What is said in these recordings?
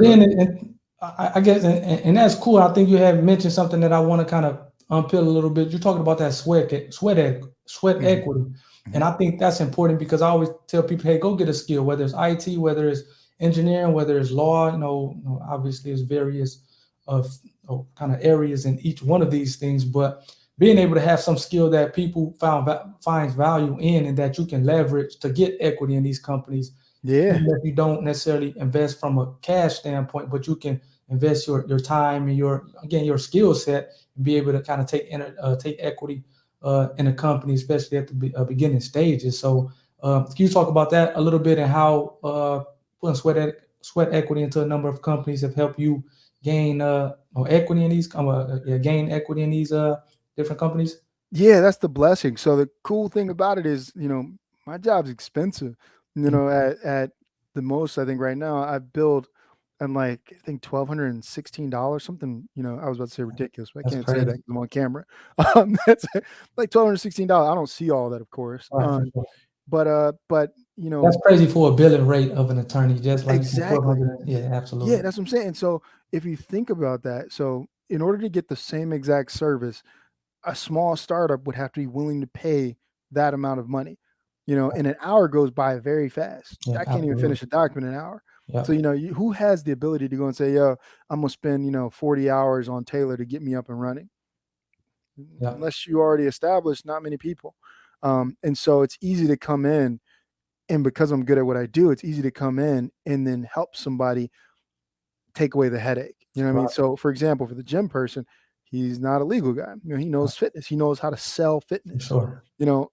startup. then I guess, and that's cool. I think you have mentioned something that I want to kind of unpeel a little bit. You're talking about that sweat Mhm, equity, and mhm. I think that's important because I always tell people, hey, go get a skill, whether it's IT, whether it's engineering, whether it's law. Obviously, there's various of kind of areas in each one of these things, but being able to have some skill that people finds value in and that you can leverage to get equity in these companies, Yeah, even if you don't necessarily invest from a cash standpoint, but you can invest your time and your skill set and be able to kind of take equity in a company, especially at the beginning stages. So, can you talk about that a little bit and how putting sweat equity into a number of companies have helped you gain equity in these gain equity in these different companies? yeah, that's the blessing. So the cool thing about it is, my job's expensive. Mm, At the most, I think right now I build and like I think $1,216, something. I was about to say ridiculous, but I that's can't say that crazy. 'cause I'm on camera. That's like $1,216. I don't see all that, of course. Right, for sure. But That's crazy for a billing rate of an attorney, just like you said, exactly. 1,200. Yeah, Yeah, absolutely. that's what I'm saying. So if you think about that, so in order to get the same exact service, a small startup would have to be willing to pay that amount of money. And an hour goes by very fast. Yeah, I can't even absolutely. finish a document in an hour. So, Yeah, who has the ability to go and say, yo, I'm going to spend, 40 hours on Taylor to get me up and running? yeah, Unless you already established, not many people. And so it's easy to come in. And because I'm good at what I do, it's easy to come in and then help somebody take away the headache. You know what I mean? right, So, for example, for the gym person, he's not a legal guy. He right, knows fitness. He knows how to sell for fitness. sure. You know,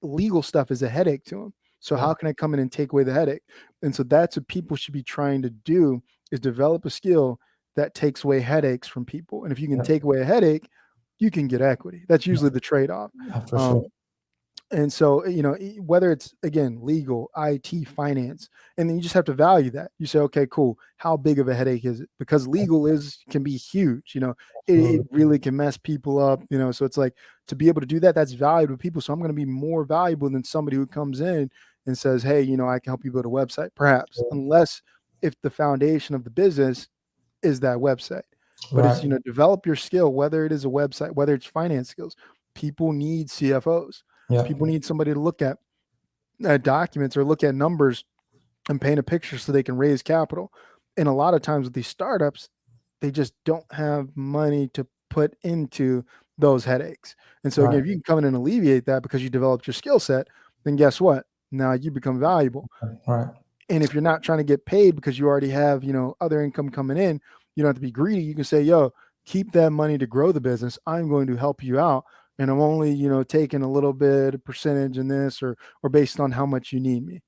legal stuff is a headache to him. So Yeah, how can I come in and take away the headache? And so that's what people should be trying to do is develop a skill that takes away headaches from people. And if you can yeah, take away a headache, you can get equity. That's yeah, usually the trade-off. yeah, for sure. Um, and so, whether it's again legal, IT, finance, and then you just have to value that. You say, okay, cool. How big of a headache is it? Because legal is can be huge. It Absolutely. really can mess people up. So it's like to be able to do that. That's valuable to people. So I'm going to be more valuable than somebody who comes in and says, hey, I can help you build a website. Perhaps, unless if the foundation of the business is that website. But it's Right. develop your skill, whether it is a website, whether it's finance skills. People need CFOs. Yeah, People need somebody to look at documents or look at numbers and paint a picture so they can raise capital. And a lot of times with these startups, they just don't have money to put into those headaches. And so again, right, if you can come in and alleviate that because you developed your skill set, then guess what? Now you become valuable. right. And if you're not trying to get paid because you already have, other income coming in, you don't have to be greedy. You can say, yo, keep that money to grow the business. I'm going to help you out. And I'm only, taking a little bit of percentage in this or based on how much you need me.